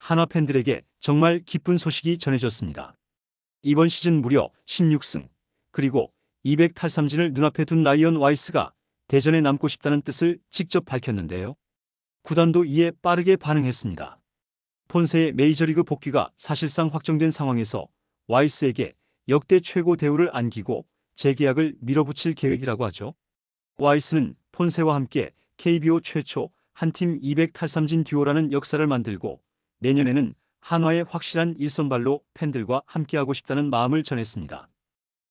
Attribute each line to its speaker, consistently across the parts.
Speaker 1: 한화 팬들에게 정말 기쁜 소식이 전해졌습니다. 이번 시즌 무려 16승, 그리고 200탈삼진을 눈앞에 둔 라이언 와이스가 대전에 남고 싶다는 뜻을 직접 밝혔는데요. 구단도 이에 빠르게 반응했습니다. 폰세의 메이저리그 복귀가 사실상 확정된 상황에서 와이스에게 역대 최고 대우를 안기고 재계약을 밀어붙일 계획이라고 하죠. 와이스는 폰세와 함께 KBO 최초 한 팀 200탈삼진 듀오라는 역사를 만들고 내년에는 한화의 확실한 일선발로 팬들과 함께하고 싶다는 마음을 전했습니다.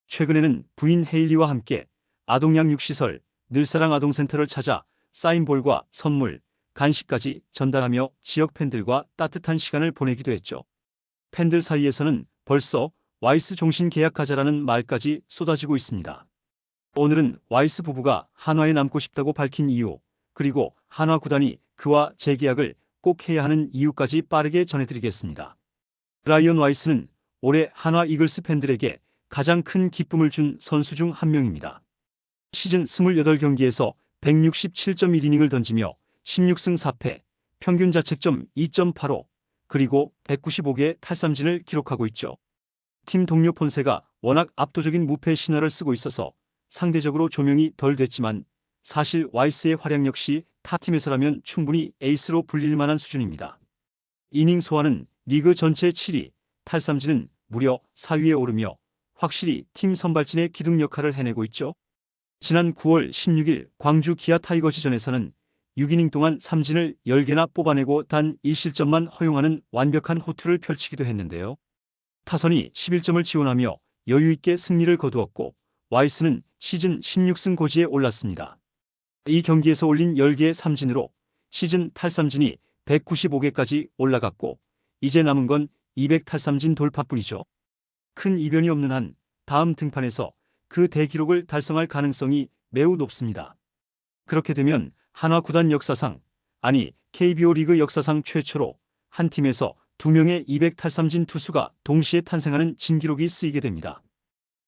Speaker 1: 최근에는 부인 헤일리와 함께 아동양육시설 늘사랑 아동센터를 찾아 사인볼과 선물, 간식까지 전달하며 지역 팬들과 따뜻한 시간을 보내기도 했죠. 팬들 사이에서는 벌써 와이스 종신 계약하자라는 말까지 쏟아지고 있습니다. 오늘은 와이스 부부가 한화에 남고 싶다고 밝힌 이유, 그리고 한화 구단이 그와 재계약을 꼭 해야 하는 이유까지 빠르게 전해드리겠습니다. 라이언 와이스는 올해 한화 이글스 팬들에게 가장 큰 기쁨을 준 선수 중 한 명입니다. 시즌 28경기에서 167.1이닝을 던지며 16승 4패, 평균 자책점 2.85, 그리고 195개의 탈삼진을 기록하고 있죠. 팀 동료 폰세가 워낙 압도적인 무패 신화를 쓰고 있어서 상대적으로 조명이 덜 됐지만 사실 와이스의 활약 역시 타팀에서라면 충분히 에이스로 불릴 만한 수준입니다. 이닝 소화는 리그 전체 7위, 탈삼진은 무려 4위에 오르며 확실히 팀 선발진의 기둥 역할을 해내고 있죠. 지난 9월 16일 광주 기아 타이거즈전에서는 6이닝 동안 삼진을 10개나 뽑아내고 단 1실점만 허용하는 완벽한 호투를 펼치기도 했는데요. 타선이 11점을 지원하며 여유있게 승리를 거두었고 와이스는 시즌 16승 고지에 올랐습니다. 이 경기에서 올린 10개의 삼진으로 시즌 탈삼진이 195개까지 올라갔고 이제 남은 건 200탈삼진 돌파뿐이죠. 큰 이변이 없는 한 다음 등판에서 그 대기록을 달성할 가능성이 매우 높습니다. 그렇게 되면 한화 구단 역사상, 아니 KBO 리그 역사상 최초로 한 팀에서 2명의 200탈삼진 투수가 동시에 탄생하는 진기록이 쓰이게 됩니다.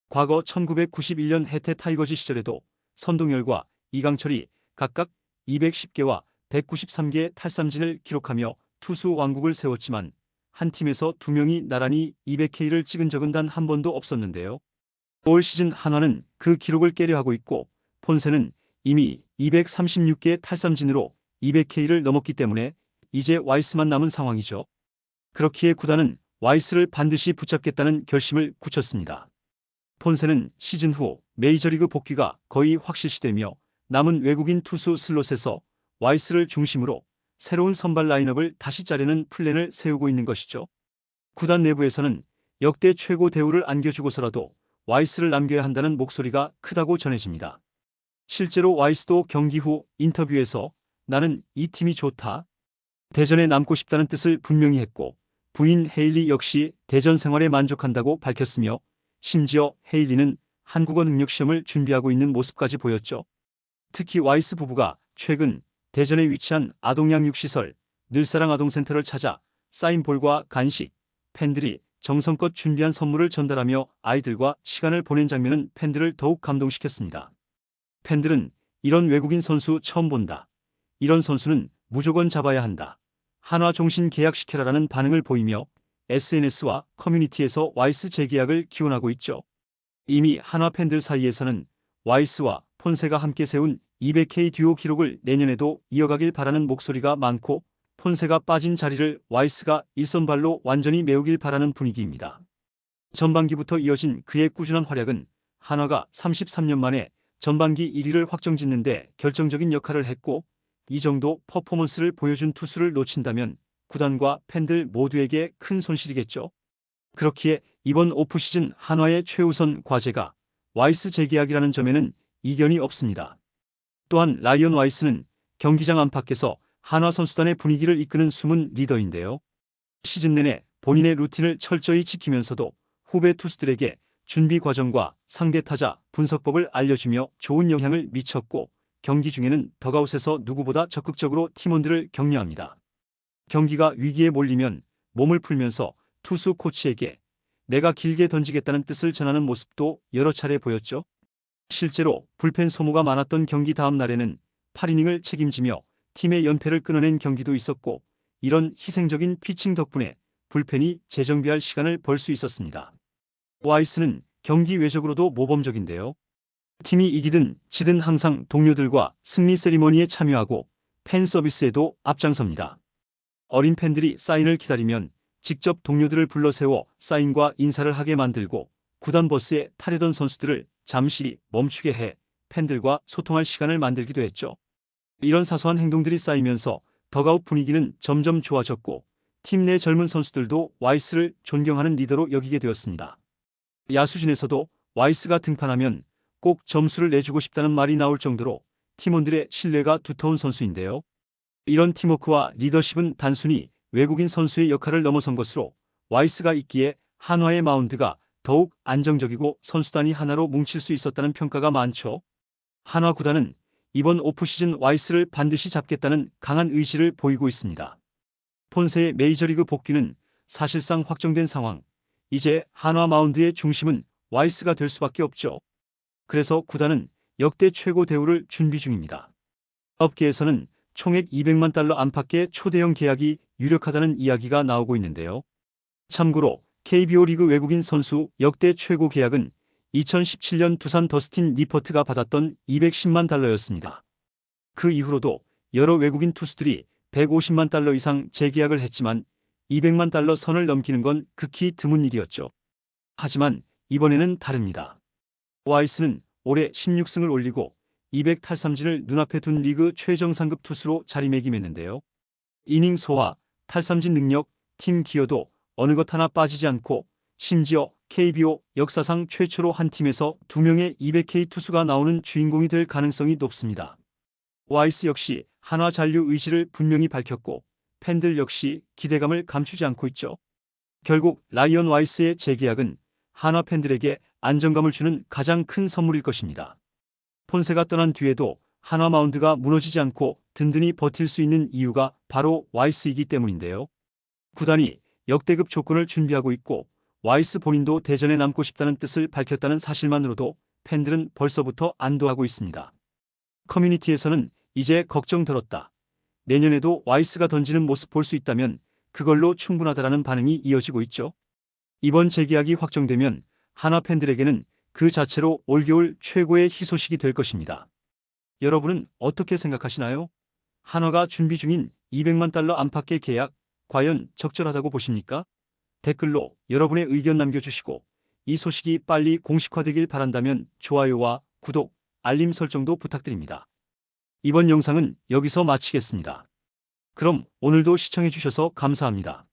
Speaker 1: 과거 1991년 해태 타이거즈 시절에도 선동열과 이강철이 각각 210개와 193개의 탈삼진을 기록하며 투수 왕국을 세웠지만 한 팀에서 2명이 나란히 200K를 찍은 적은 단 한 번도 없었는데요. 올 시즌 한화는 그 기록을 깨려 하고 있고 폰세는 이미 236개의 탈삼진으로 200K를 넘었기 때문에 이제 와이스만 남은 상황이죠. 그렇기에 구단은 와이스를 반드시 붙잡겠다는 결심을 굳혔습니다. 폰세는 시즌 후 메이저리그 복귀가 거의 확실시되며 남은 외국인 투수 슬롯에서 와이스를 중심으로 새로운 선발 라인업을 다시 짜려는 플랜을 세우고 있는 것이죠. 구단 내부에서는 역대 최고 대우를 안겨주고서라도 와이스를 남겨야 한다는 목소리가 크다고 전해집니다. 실제로 와이스도 경기 후 인터뷰에서 나는 이 팀이 좋다, 대전에 남고 싶다는 뜻을 분명히 했고 부인 헤일리 역시 대전 생활에 만족한다고 밝혔으며 심지어 헤일리는 한국어 능력 시험을 준비하고 있는 모습까지 보였죠. 특히 와이스 부부가 최근 대전에 위치한 아동양육시설 늘사랑 아동센터를 찾아 사인볼과 간식, 팬들이 정성껏 준비한 선물을 전달하며 아이들과 시간을 보낸 장면은 팬들을 더욱 감동시켰습니다. 팬들은 이런 외국인 선수 처음 본다, 이런 선수는 무조건 잡아야 한다, 한화 종신 계약시켜라라는 반응을 보이며 SNS와 커뮤니티에서 와이스 재계약을 기원하고 있죠. 이미 한화 팬들 사이에서는 와이스와 폰세가 함께 세운 200K 듀오 기록을 내년에도 이어가길 바라는 목소리가 많고 폰세가 빠진 자리를 와이스가 일선발로 완전히 메우길 바라는 분위기입니다. 전반기부터 이어진 그의 꾸준한 활약은 한화가 33년 만에 전반기 1위를 확정짓는 데 결정적인 역할을 했고 이 정도 퍼포먼스를 보여준 투수를 놓친다면 구단과 팬들 모두에게 큰 손실이겠죠. 그렇기에 이번 오프시즌 한화의 최우선 과제가 와이스 재계약이라는 점에는 이견이 없습니다. 또한 라이언 와이스는 경기장 안팎에서 한화 선수단의 분위기를 이끄는 숨은 리더인데요. 시즌 내내 본인의 루틴을 철저히 지키면서도 후배 투수들에게 준비 과정과 상대 타자 분석법을 알려주며 좋은 영향을 미쳤고 경기 중에는 덕아웃에서 누구보다 적극적으로 팀원들을 격려합니다. 경기가 위기에 몰리면 몸을 풀면서 투수 코치에게 내가 길게 던지겠다는 뜻을 전하는 모습도 여러 차례 보였죠. 실제로 불펜 소모가 많았던 경기 다음 날에는 8이닝을 책임지며 팀의 연패를 끊어낸 경기도 있었고 이런 희생적인 피칭 덕분에 불펜이 재정비할 시간을 벌 수 있었습니다. 와이스는 경기 외적으로도 모범적인데요. 팀이 이기든 지든 항상 동료들과 승리 세리머니에 참여하고 팬 서비스에도 앞장섭니다. 어린 팬들이 사인을 기다리면 직접 동료들을 불러 세워 사인과 인사를 하게 만들고 구단 버스에 타려던 선수들을 잠시 멈추게 해 팬들과 소통할 시간을 만들기도 했죠. 이런 사소한 행동들이 쌓이면서 덕아웃 분위기는 점점 좋아졌고 팀 내 젊은 선수들도 와이스를 존경하는 리더로 여기게 되었습니다. 야수진에서도 와이스가 등판하면 꼭 점수를 내주고 싶다는 말이 나올 정도로 팀원들의 신뢰가 두터운 선수인데요. 이런 팀워크와 리더십은 단순히 외국인 선수의 역할을 넘어선 것으로 와이스가 있기에 한화의 마운드가 더욱 안정적이고 선수단이 하나로 뭉칠 수 있었다는 평가가 많죠. 한화 구단은 이번 오프시즌 와이스를 반드시 잡겠다는 강한 의지를 보이고 있습니다. 폰세의 메이저리그 복귀는 사실상 확정된 상황. 이제 한화 마운드의 중심은 와이스가 될 수밖에 없죠. 그래서 구단은 역대 최고 대우를 준비 중입니다. 업계에서는 총액 200만 달러 안팎의 초대형 계약이 유력하다는 이야기가 나오고 있는데요. 참고로 KBO 리그 외국인 선수 역대 최고 계약은 2017년 두산 더스틴 리퍼트가 받았던 210만 달러였습니다. 그 이후로도 여러 외국인 투수들이 150만 달러 이상 재계약을 했지만 200만 달러 선을 넘기는 건 극히 드문 일이었죠. 하지만 이번에는 다릅니다. 와이스는 올해 16승을 올리고 200탈삼진을 눈앞에 둔 리그 최정상급 투수로 자리매김했는데요. 이닝 소화, 탈삼진 능력, 팀 기여도 어느 것 하나 빠지지 않고 심지어 KBO 역사상 최초로 한 팀에서 2명의 200K 투수가 나오는 주인공이 될 가능성이 높습니다. 와이스 역시 한화 잔류 의지를 분명히 밝혔고 팬들 역시 기대감을 감추지 않고 있죠. 결국 라이언 와이스의 재계약은 한화 팬들에게 안정감을 주는 가장 큰 선물일 것입니다. 폰세가 떠난 뒤에도 한화 마운드가 무너지지 않고 든든히 버틸 수 있는 이유가 바로 와이스이기 때문인데요. 구단이 역대급 조건을 준비하고 있고 와이스 본인도 대전에 남고 싶다는 뜻을 밝혔다는 사실만으로도 팬들은 벌써부터 안도하고 있습니다. 커뮤니티에서는 이제 걱정 들었다. 내년에도 와이스가 던지는 모습 볼 수 있다면 그걸로 충분하다라는 반응이 이어지고 있죠. 이번 재계약이 확정되면 한화 팬들에게는 그 자체로 올겨울 최고의 희소식이 될 것입니다. 여러분은 어떻게 생각하시나요? 한화가 준비 중인 200만 달러 안팎의 계약, 과연 적절하다고 보십니까? 댓글로 여러분의 의견 남겨주시고 이 소식이 빨리 공식화되길 바란다면 좋아요와 구독, 알림 설정도 부탁드립니다. 이번 영상은 여기서 마치겠습니다. 그럼 오늘도 시청해주셔서 감사합니다.